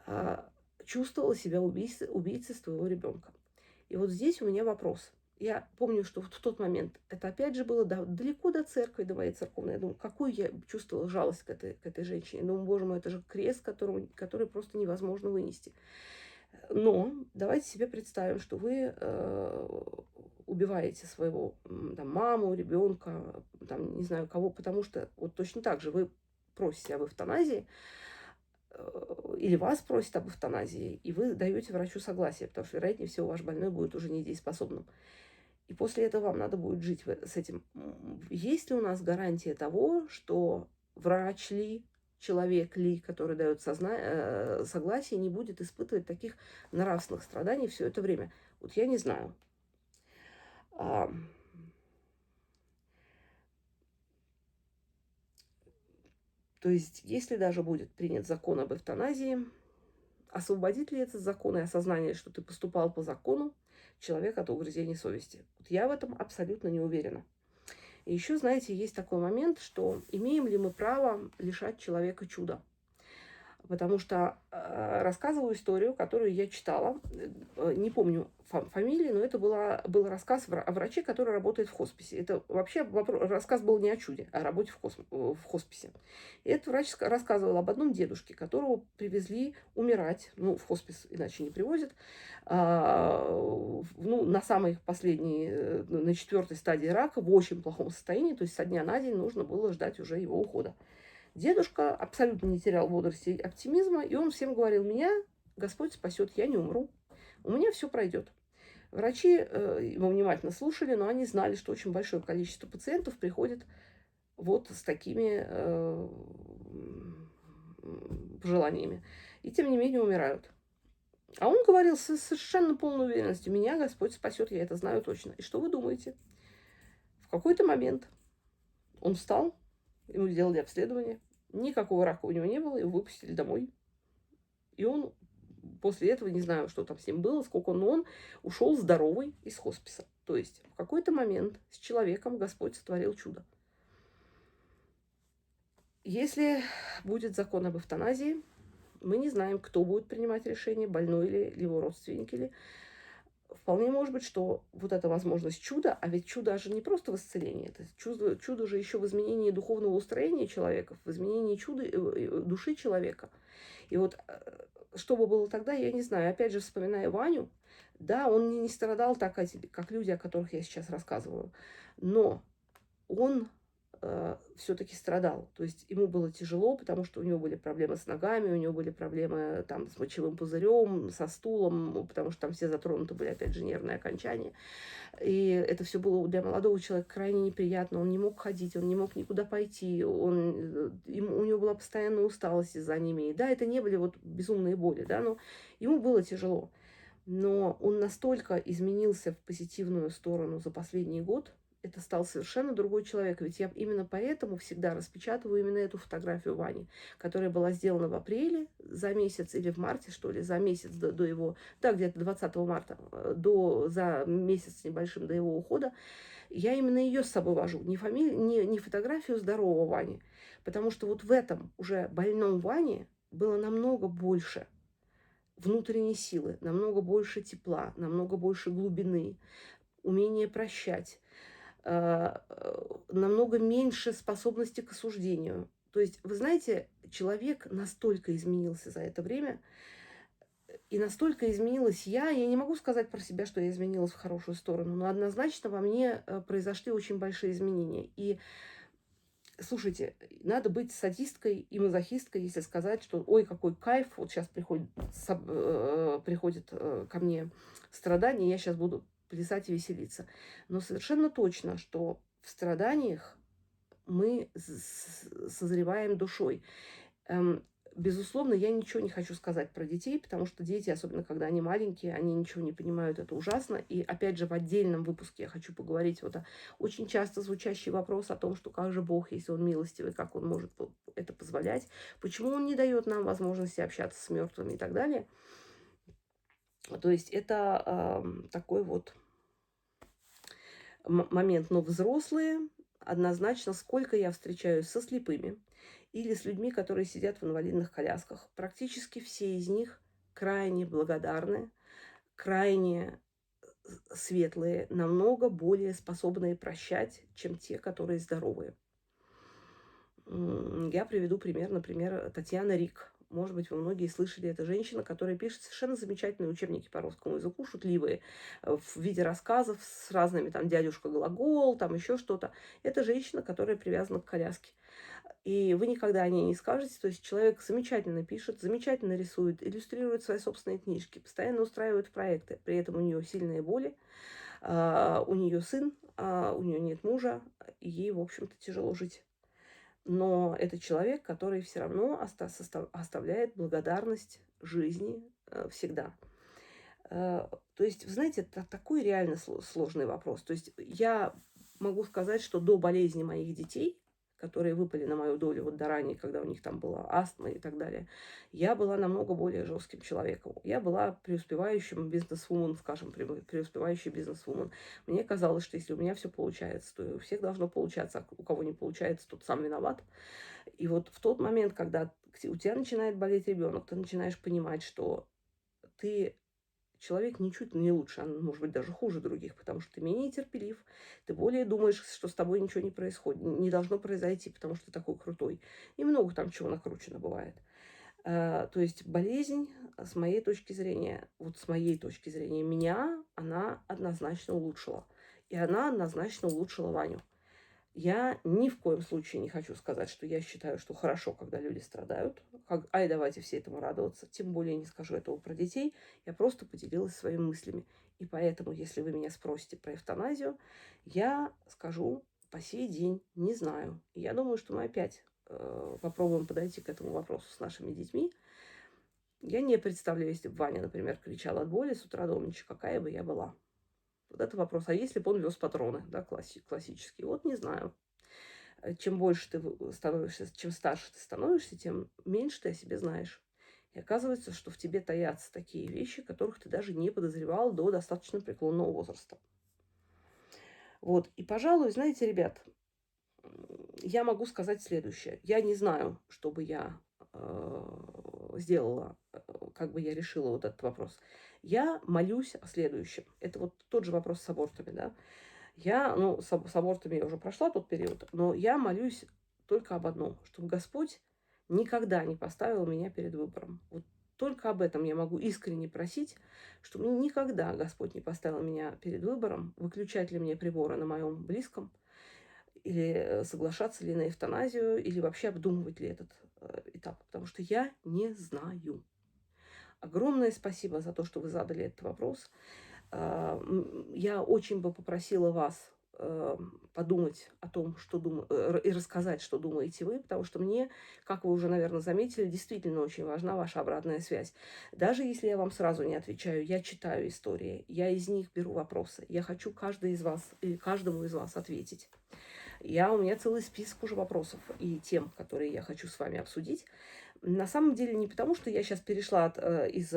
а, чувствовала себя убийцей своего ребенка. И вот здесь у меня вопрос. Я помню, что вот в тот момент, это опять же было далеко до церкви, до моей церковной. Я думаю, какую я чувствовала жалость к этой женщине. Я думаю, боже мой, это же крест, который просто невозможно вынести. Но давайте себе представим, что вы убиваете своего там, маму, ребенка, там, не знаю кого, потому что вот точно так же вы просите об эвтаназии, или вас просят об эвтаназии, и вы даете врачу согласие, потому что, вероятнее всего, ваш больной будет уже недееспособным. И после этого вам надо будет жить с этим. Есть ли у нас гарантия того, что врач ли, человек ли, который дает согласие, не будет испытывать таких нравственных страданий все это время? Вот я не знаю. То есть, если даже будет принят закон об эвтаназии, освободит ли этот закон и осознание, что ты поступал по закону, человека от угрызений совести? Вот я в этом абсолютно не уверена. И еще, знаете, есть такой момент, что имеем ли мы право лишать человека чуда? Потому что рассказываю историю, которую я читала, не помню фамилии, но это был рассказ о враче, который работает в хосписе. Это вообще рассказ был не о чуде, а о работе в хосписе. И этот врач рассказывал об одном дедушке, которого привезли умирать, ну, в хоспис иначе не привозят, ну, на самой последней, на 4-й стадии рака, в очень плохом состоянии, то есть со дня на день нужно было ждать уже его ухода. Дедушка абсолютно не терял бодрости и оптимизма, и он всем говорил: меня Господь спасет, я не умру, у меня все пройдет. Врачи его внимательно слушали, но они знали, что очень большое количество пациентов приходит вот с такими пожеланиями. И тем не менее умирают. А он говорил с совершенно полной уверенностью: меня Господь спасет, я это знаю точно. И что вы думаете? В какой-то момент он встал, ему сделали обследование, никакого рака у него не было, его выпустили домой. И он после этого, не знаю, что там с ним было, сколько, но он ушел здоровый из хосписа. То есть в какой-то момент с человеком Господь сотворил чудо. Если будет закон об эвтаназии, мы не знаем, кто будет принимать решение, больной или его родственники ли. Вполне может быть, что вот эта возможность чуда, а ведь чудо же не просто в исцелении, это чудо же еще в изменении духовного устроения человека, в изменении души человека. И вот что бы было тогда, я не знаю. Опять же, вспоминая Ваню, да, он не страдал так, как люди, о которых я сейчас рассказываю, но он все-таки страдал. То есть ему было тяжело, потому что у него были проблемы с ногами, у него были проблемы там с мочевым пузырем, со стулом, потому что там все затронуты были, опять же, нервные окончания. И это все было для молодого человека крайне неприятно. Он не мог ходить, он не мог никуда пойти, у него была постоянная усталость из-за анемии. Да, это не были вот безумные боли, да, но ему было тяжело. Но он настолько изменился в позитивную сторону за последний год, это стал совершенно другой человек. Ведь я именно поэтому всегда распечатываю именно эту фотографию Вани, которая была сделана в апреле, за месяц, или в марте, что ли, за месяц до его, да, где-то 20 марта, за месяц с небольшим до его ухода. Я именно ее с собой вожу, не фотографию здорового Вани, потому что вот в этом уже больном Ване было намного больше внутренней силы, намного больше тепла, намного больше глубины, умения прощать, намного меньше способности к осуждению. То есть, вы знаете, человек настолько изменился за это время, и настолько изменилась я не могу сказать про себя, что я изменилась в хорошую сторону, но однозначно во мне произошли очень большие изменения. И слушайте, надо быть садисткой и мазохисткой, если сказать, что ой, какой кайф, вот сейчас приходит ко мне страдание, я сейчас буду плясать и веселиться. Но совершенно точно, что в страданиях мы созреваем душой. Безусловно, я ничего не хочу сказать про детей, потому что дети, особенно когда они маленькие, они ничего не понимают, это ужасно. И опять же, в отдельном выпуске я хочу поговорить вот о очень часто звучащий вопрос о том, что как же Бог, если Он милостивый, как Он может это позволять, почему Он не дает нам возможности общаться с мертвыми и так далее. То есть это такой вот момент. Но взрослые, однозначно, сколько я встречаюсь со слепыми или с людьми, которые сидят в инвалидных колясках, практически все из них крайне благодарны, крайне светлые, намного более способные прощать, чем те, которые здоровые. Я приведу пример, например, Татьяна Рик. Может быть, вы многие слышали, это женщина, которая пишет совершенно замечательные учебники по русскому языку, шутливые, в виде рассказов с разными, там, дядюшка глагол, там еще что-то. Это женщина, которая привязана к коляске. И вы никогда о ней не скажете. То есть человек замечательно пишет, замечательно рисует, иллюстрирует свои собственные книжки, постоянно устраивает проекты. При этом у нее сильные боли, у нее сын, у нее нет мужа, и ей, в общем-то, тяжело жить. Но это человек, который все равно оставляет благодарность жизни всегда. То есть, вы знаете, это такой реально сложный вопрос. То есть я могу сказать, что до болезни моих детей, которые выпали на мою долю вот до ранее, когда у них там была астма и так далее, я была намного более жестким человеком. Я была преуспевающим бизнес-вумен, скажем, преуспевающей бизнес-вумен. Мне казалось, что если у меня все получается, то и у всех должно получаться, а у кого не получается, тот сам виноват. И вот в тот момент, когда у тебя начинает болеть ребенок, ты начинаешь понимать, что ты человек ничуть не лучше, а может быть даже хуже других, потому что ты менее терпелив, ты более думаешь, что с тобой ничего не происходит, не должно произойти, потому что ты такой крутой. И много там чего накручено бывает. То есть болезнь, с моей точки зрения, вот с моей точки зрения, меня она однозначно улучшила. И она однозначно улучшила Ваню. Я ни в коем случае не хочу сказать, что я считаю, что хорошо, когда люди страдают. Ай, давайте все этому радоваться. Тем более не скажу этого про детей. Я просто поделилась своими мыслями. И поэтому, если вы меня спросите про эвтаназию, я скажу по сей день не знаю. И я думаю, что мы опять попробуем подойти к этому вопросу с нашими детьми. Я не представляю, если бы Ваня, например, кричал от боли с утра до ночи, какая бы я была. Вот это вопрос. А если бы он вез патроны, да, классические? Вот не знаю. Чем больше ты становишься, чем старше ты становишься, тем меньше ты о себе знаешь. И оказывается, что в тебе таятся такие вещи, которых ты даже не подозревал до достаточно преклонного возраста. Вот. И, пожалуй, знаете, ребят, я могу сказать следующее. Я не знаю, что бы я сделала, как бы я решила вот этот вопрос. Я молюсь о следующем. Это вот тот же вопрос с абортами, да. Я, ну, с абортами я уже прошла тот период, но я молюсь только об одном, чтобы Господь никогда не поставил меня перед выбором. Вот только об этом я могу искренне просить, чтобы никогда Господь не поставил меня перед выбором, выключать ли мне приборы на моем близком, или соглашаться ли на эвтаназию, или вообще обдумывать ли этот этап, потому что я не знаю. Огромное спасибо за то, что вы задали этот вопрос. Я очень бы попросила вас подумать о том, что и рассказать, что думаете вы, потому что мне, как вы уже, наверное, заметили, действительно очень важна ваша обратная связь. Даже если я вам сразу не отвечаю, я читаю истории, я из них беру вопросы, я хочу каждый из вас или каждому из вас ответить. У меня целый список уже вопросов и тем, которые я хочу с вами обсудить. На самом деле не потому, что я сейчас перешла из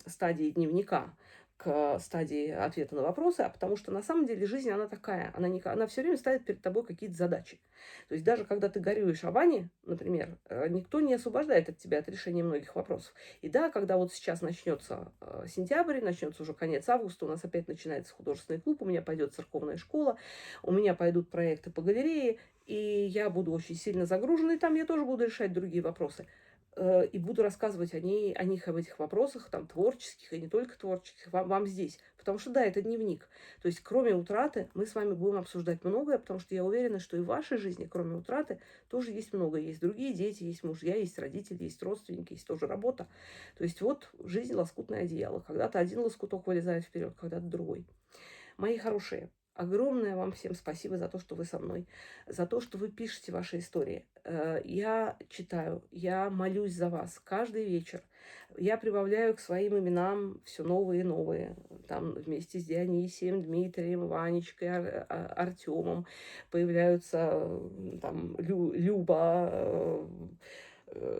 стадии дневника к стадии ответа на вопросы, а потому что на самом деле жизнь, она такая, она все время ставит перед тобой какие-то задачи. То есть даже когда ты горюешь о Ване, например, никто не освобождает от тебя от решения многих вопросов. И да, когда вот сейчас начнется сентябрь, начнется уже конец августа, у нас опять начинается художественный клуб, у меня пойдет церковная школа, у меня пойдут проекты по галерее, и я буду очень сильно загружена, и там я тоже буду решать другие вопросы. И буду рассказывать о них, об этих вопросах, там, творческих и не только творческих, вам здесь. Потому что, да, это дневник. То есть, кроме утраты, мы с вами будем обсуждать многое, потому что я уверена, что и в вашей жизни, кроме утраты, тоже есть много. Есть другие дети, есть мужья, есть родители, есть родственники, есть тоже работа. То есть, вот жизнь лоскутное одеяло. Когда-то один лоскуток вылезает вперед, когда-то другой. Мои хорошие, Огромное вам всем спасибо за то, что вы со мной, за то, что вы пишете ваши истории. Я читаю, я молюсь за вас каждый вечер. Я прибавляю к своим именам все новые и новые. Там вместе с Дионисием, Дмитрием, Ванечкой, Артемом появляются там Люба,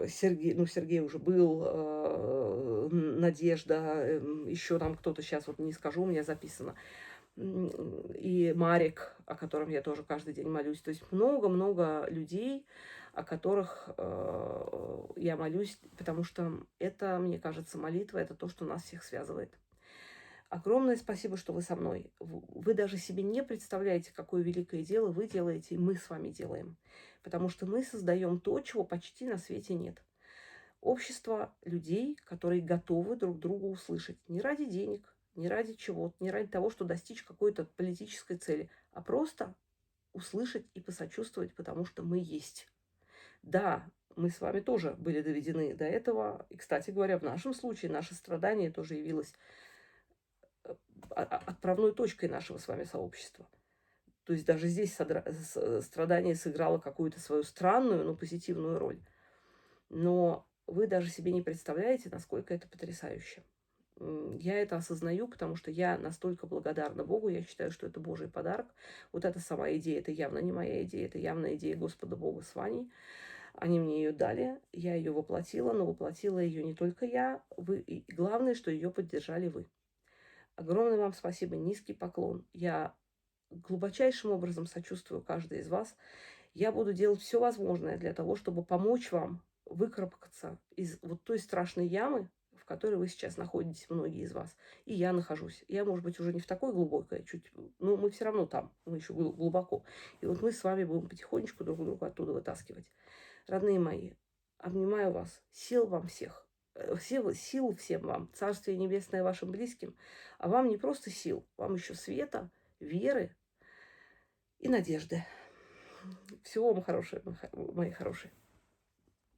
Сергей, ну, Сергей уже был, Надежда, еще там кто-то, сейчас вот не скажу, у меня записано. И Марик, о котором я тоже каждый день молюсь. То есть много-много людей, о которых я молюсь, потому что это, мне кажется, молитва, это то, что нас всех связывает. Огромное спасибо, что вы со мной. Вы даже себе не представляете, какое великое дело вы делаете, и мы с вами делаем. Потому что мы создаем то, чего почти на свете нет. Общество людей, которые готовы друг друга услышать. Не ради денег, не ради чего-то, не ради того, что достичь какой-то политической цели, а просто услышать и посочувствовать, потому что мы есть. Да, мы с вами тоже были доведены до этого. И, кстати говоря, в нашем случае наше страдание тоже явилось отправной точкой нашего с вами сообщества. То есть даже здесь страдание сыграло какую-то свою странную, но позитивную роль. Но вы даже себе не представляете, насколько это потрясающе. Я это осознаю, потому что я настолько благодарна Богу, я считаю, что это Божий подарок. Вот эта сама идея, это явно не моя идея, это явно идея Господа Бога с Ваней. Они мне ее дали, я ее воплотила, но воплотила ее не только я, вы, и главное, что ее поддержали вы. Огромное вам спасибо, низкий поклон. Я глубочайшим образом сочувствую каждой из вас. Я буду делать все возможное для того, чтобы помочь вам выкарабкаться из вот той страшной ямы, в которой вы сейчас находитесь, многие из вас. И я нахожусь. Я, может быть, уже не в такой глубокой, чуть, но мы все равно там, мы еще глубоко. И вот мы с вами будем потихонечку друг друга оттуда вытаскивать. Родные мои, обнимаю вас. Сил вам всех. Сил всем вам. Царствие небесное вашим близким. А вам не просто сил, вам еще света, веры и надежды. Всего вам хорошего, мои хорошие.